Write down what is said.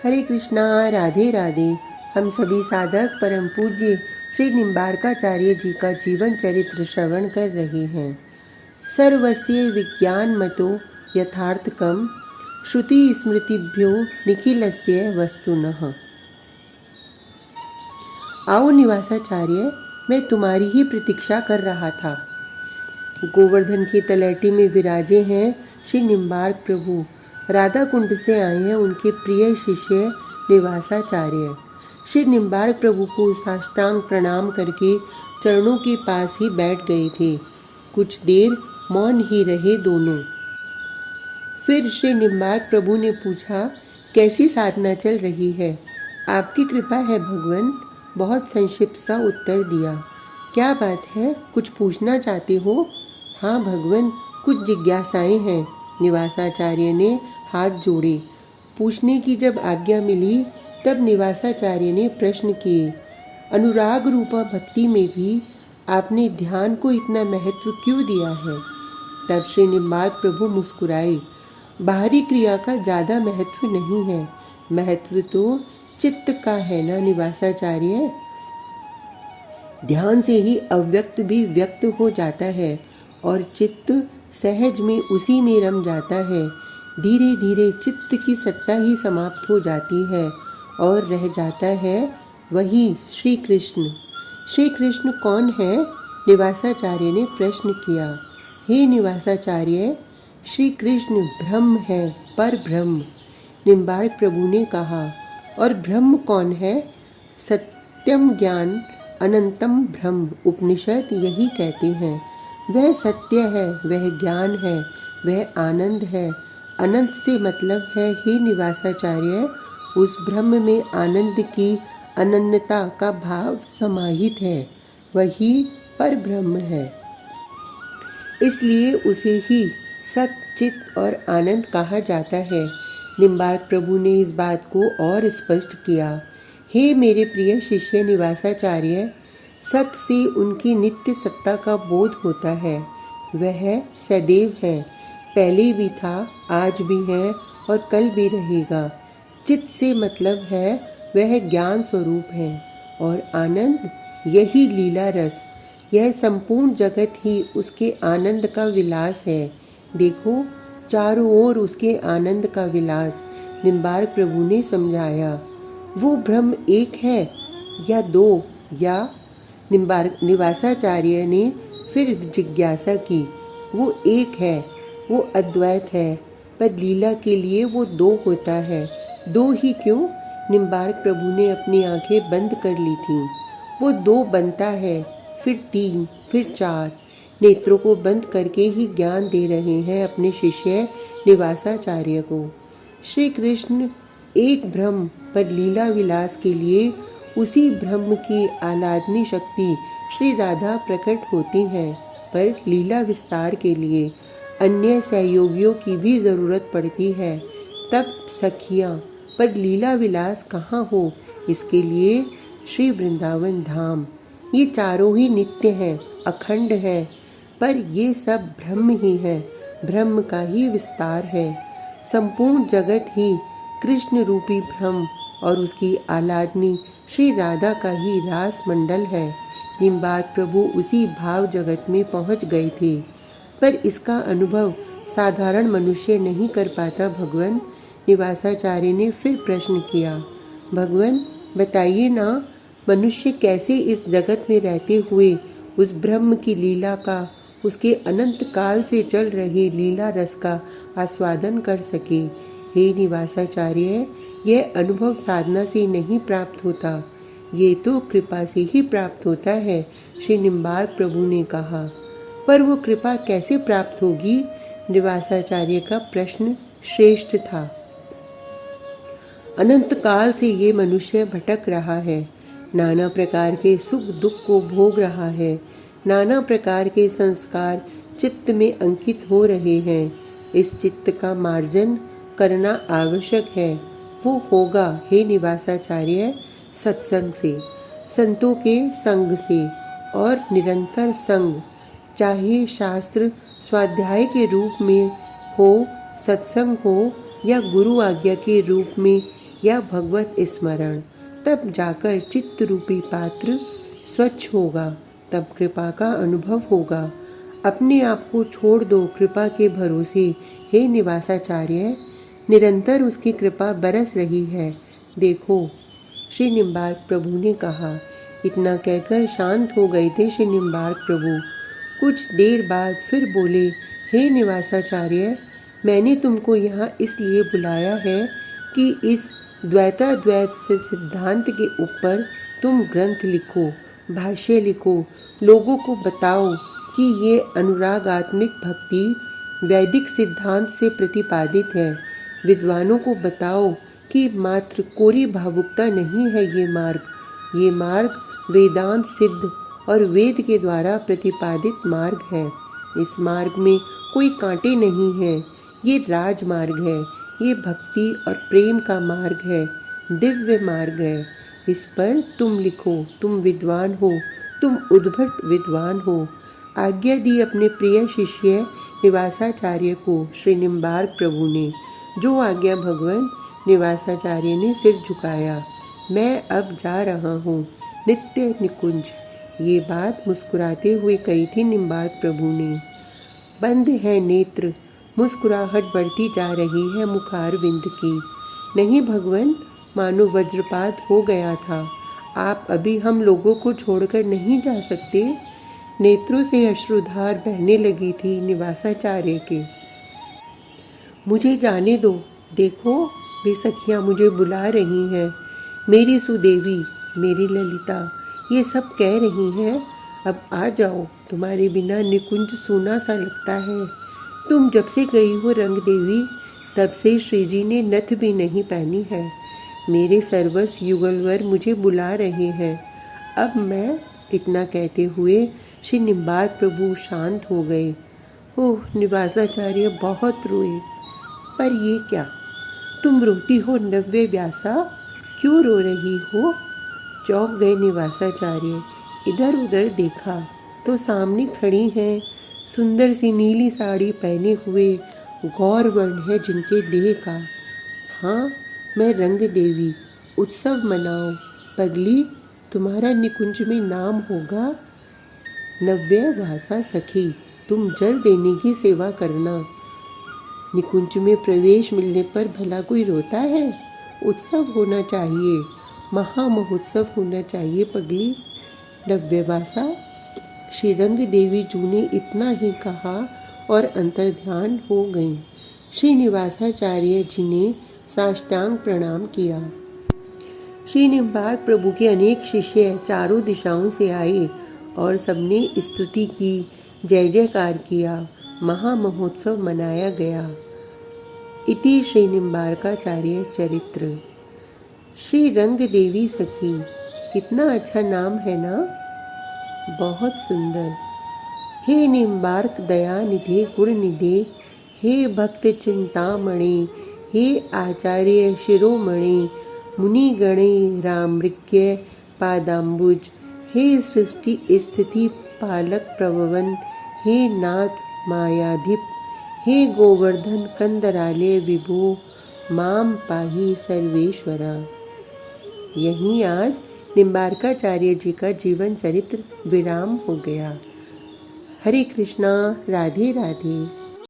हरे कृष्णा, राधे राधे। हम सभी साधक परम पूज्य श्री निम्बार्काचार्य जी का जीवन चरित्र श्रवण कर रहे हैं। सर्वस्य विज्ञान मतो यथार्थकम श्रुति स्मृतिभ्यो निखिलस्य वस्तुनः। आओ निवासाचार्य, मैं तुम्हारी ही प्रतीक्षा कर रहा था। गोवर्धन की तलैटी में विराजे हैं श्री निम्बार्क प्रभु। राधा कुंड से आए हैं उनके प्रिय शिष्य निवासाचार्य। श्री निम्बार्क प्रभु को साष्टांग प्रणाम करके चरणों के पास ही बैठ गए थे। कुछ देर मौन ही रहे दोनों। फिर श्री निम्बार्क प्रभु ने पूछा, कैसी साधना चल रही है? आपकी कृपा है भगवान, बहुत संक्षिप्त सा उत्तर दिया। क्या बात है, कुछ पूछना चाहते हो? हाँ भगवान, कुछ जिज्ञासाएं हैं। निवासाचार्य ने हाथ जोड़े। पूछने की जब आज्ञा मिली तब निवासाचार्य ने प्रश्न किए, अनुराग रूपा भक्ति में भी आपने ध्यान को इतना महत्व क्यों दिया है? तब श्री निम्बार्क प्रभु मुस्कुराए, बाहरी क्रिया का ज़्यादा महत्व नहीं है, महत्व तो चित्त का है ना निवासाचार्य। ध्यान से ही अव्यक्त भी व्यक्त हो जाता है और चित्त सहज में उसी में रम जाता है। धीरे धीरे चित्त की सत्ता ही समाप्त हो जाती है और रह जाता है वही श्री कृष्ण। श्री कृष्ण कौन है? निवासाचार्य ने प्रश्न किया। हे निवासाचार्य, श्री कृष्ण ब्रह्म है, पर ब्रह्म। निम्बार्क प्रभु ने कहा, और ब्रह्म कौन है? सत्यम ज्ञान अनंतम ब्रह्म, उपनिषद यही कहते हैं। वह सत्य है, वह ज्ञान है, वह आनंद है। अनंत से मतलब है हे निवासाचार्य, उस ब्रह्म में आनंद की अनन्यता का भाव समाहित है, वही पर ब्रह्म है। इसलिए उसे ही सत, चित और आनंद कहा जाता है। निम्बार्क प्रभु ने इस बात को और स्पष्ट किया। हे मेरे प्रिय शिष्य निवासाचार्य, सत से उनकी नित्य सत्ता का बोध होता है। वह सदैव है, पहले भी था, आज भी है और कल भी रहेगा। चित्त से मतलब है वह ज्ञान स्वरूप है और आनंद यही लीला रस। यह संपूर्ण जगत ही उसके आनंद का विलास है। देखो, चारों ओर उसके आनंद का विलास। निम्बार्क प्रभु ने समझाया। वो ब्रह्म एक है या दो, या? निवासाचार्य ने फिर जिज्ञासा की। वो एक है, वो अद्वैत है, पर लीला के लिए वो दो होता है। दो ही क्यों? निम्बार्क प्रभु ने अपनी आंखें बंद कर ली थीं। वो दो बनता है, फिर तीन, फिर चार। नेत्रों को बंद करके ही ज्ञान दे रहे हैं अपने शिष्य निवासाचार्य को। श्री कृष्ण एक ब्रह्म, पर लीला विलास के लिए उसी ब्रह्म की आह्लादनी शक्ति श्री राधा प्रकट होती है, पर लीला विस्तार के लिए अन्य सहयोगियों की भी जरूरत पड़ती है। तब सखियाँ, पर लीला विलास कहाँ हो? इसके लिए श्री वृंदावन धाम। ये चारों ही नित्य हैं, अखंड है, पर ये सब ब्रह्म ही है, ब्रह्म का ही विस्तार है। संपूर्ण जगत ही कृष्ण रूपी ब्रह्म और उसकी आह्लादनी श्री राधा का ही रास मंडल है। निम्बार्क प्रभु उसी भाव जगत में पहुंच गए थे, पर इसका अनुभव साधारण मनुष्य नहीं कर पाता भगवान। निवासाचार्य ने फिर प्रश्न किया, भगवान बताइए ना, मनुष्य कैसे इस जगत में रहते हुए उस ब्रह्म की लीला का, उसके अनंत काल से चल रहे लीला रस का आस्वादन कर सके? हे निवासाचार्य, यह अनुभव साधना से नहीं प्राप्त होता, ये तो कृपा से ही प्राप्त होता है, श्री निम्बार्क प्रभु ने कहा। पर वो कृपा कैसे प्राप्त होगी? निवासाचार्य का प्रश्न श्रेष्ठ था। अनंत काल से ये मनुष्य भटक रहा है, नाना प्रकार के सुख दुख को भोग रहा है, नाना प्रकार के संस्कार चित्त में अंकित हो रहे हैं। इस चित्त का मार्जन करना आवश्यक है। वो होगा हे निवासाचार्य सत्संग से, संतों के संग से और निरंतर संग, चाहे शास्त्र स्वाध्याय के रूप में हो, सत्संग हो, या गुरु आज्ञा के रूप में या भगवत स्मरण, तब जाकर चित्त रूपी पात्र स्वच्छ होगा, तब कृपा का अनुभव होगा। अपने आप को छोड़ दो कृपा के भरोसे, हे निवासाचार्य, निरंतर उसकी कृपा बरस रही है। देखो, श्री निम्बार्क प्रभु ने कहा। इतना कहकर शांत हो गए थे श्री निम्बार्क प्रभु। कुछ देर बाद फिर बोले, हे निवासाचार्य, मैंने तुमको यहाँ इसलिए बुलाया है कि इस द्वैताद्वैत से सिद्धांत के ऊपर तुम ग्रंथ लिखो, भाष्य लिखो, लोगों को बताओ कि ये अनुरागात्मिक भक्ति वैदिक सिद्धांत से प्रतिपादित है। विद्वानों को बताओ कि मात्र कोरी भावुकता नहीं है ये मार्ग वेदांत सिद्ध और वेद के द्वारा प्रतिपादित मार्ग है। इस मार्ग में कोई कांटे नहीं है, ये राजमार्ग है, ये भक्ति और प्रेम का मार्ग है, दिव्य मार्ग है। इस पर तुम लिखो, तुम विद्वान हो, तुम उद्भट विद्वान हो। आज्ञा दी अपने प्रिय शिष्य निवासाचार्य को श्री निम्बार्क प्रभु ने। जो आज्ञा भगवान निवासाचार्य ने सिर झुकाया। मैं अब जा रहा हूँ नित्य निकुंज। ये बात मुस्कुराते हुए कही थी निम्बार्क प्रभु ने। बंद है नेत्र, मुस्कुराहट बढ़ती जा रही है मुखारविंद की। नहीं भगवान, मानो वज्रपात हो गया था। आप अभी हम लोगों को छोड़कर नहीं जा सकते। नेत्रों से अश्रुधार बहने लगी थी निवासाचार्य के। मुझे जाने दो, देखो वे सखियाँ मुझे बुला रही हैं। मेरी सुदेवी, मेरी ललिता, ये सब कह रही हैं, अब आ जाओ, तुम्हारे बिना निकुंज सूना सा लगता है। तुम जब से गई हो रंग देवी, तब से श्री जी ने नथ भी नहीं पहनी है। मेरे सर्वस्व युगलवर मुझे बुला रहे हैं। अब मैं, इतना कहते हुए श्री निम्बार्क प्रभु शांत हो गए। ओह, निवासाचार्य बहुत रोए। पर ये क्या, तुम रोती हो नव्य व्यासा, क्यों रो रही हो? चौंक गए निवासाचार्य। इधर उधर देखा तो सामने खड़ी हैं सुंदर सी नीली साड़ी पहने हुए गौर वर्ण है जिनके देह का। हाँ, मैं रंग देवी। उत्सव मनाओ। पगली, तुम्हारा निकुंज में नाम होगा नव्य भाषा सखी। तुम जल देने की सेवा करना। निकुंज में प्रवेश मिलने पर भला कोई रोता है? उत्सव होना चाहिए, महामहोत्सव होना चाहिए पगली। नव्य भाषा। श्री रंग देवी जू ने इतना ही कहा और अंतर्ध्यान हो गईं। श्री निवासाचार्य जी ने साष्टांग प्रणाम किया। श्री निम्बार्क प्रभु के अनेक शिष्य चारों दिशाओं से आए और सबने स्तुति की, जय जयकार किया। महामहोत्सव मनाया गया। इति श्री निम्बार्काचार्य चरित्र। श्री रंग देवी सखी, कितना अच्छा नाम है ना, बहुत सुंदर। हे निम्बार्क दया निधे गुण निधे, हे भक्त चिंतामणि, हे आचार्य शिरोमणि, मुनि गणे रामृक्य पादाम्बुज, हे सृष्टि स्थिति पालक प्रभवन, हे नाथ मायाधिप, हे गोवर्धन कंदरालय विभो, माम पाहि सर्वेश्वरा। यहीं आज निम्बार्काचार्य जी का जीवन चरित्र विराम हो गया। हरे कृष्णा, राधे राधे।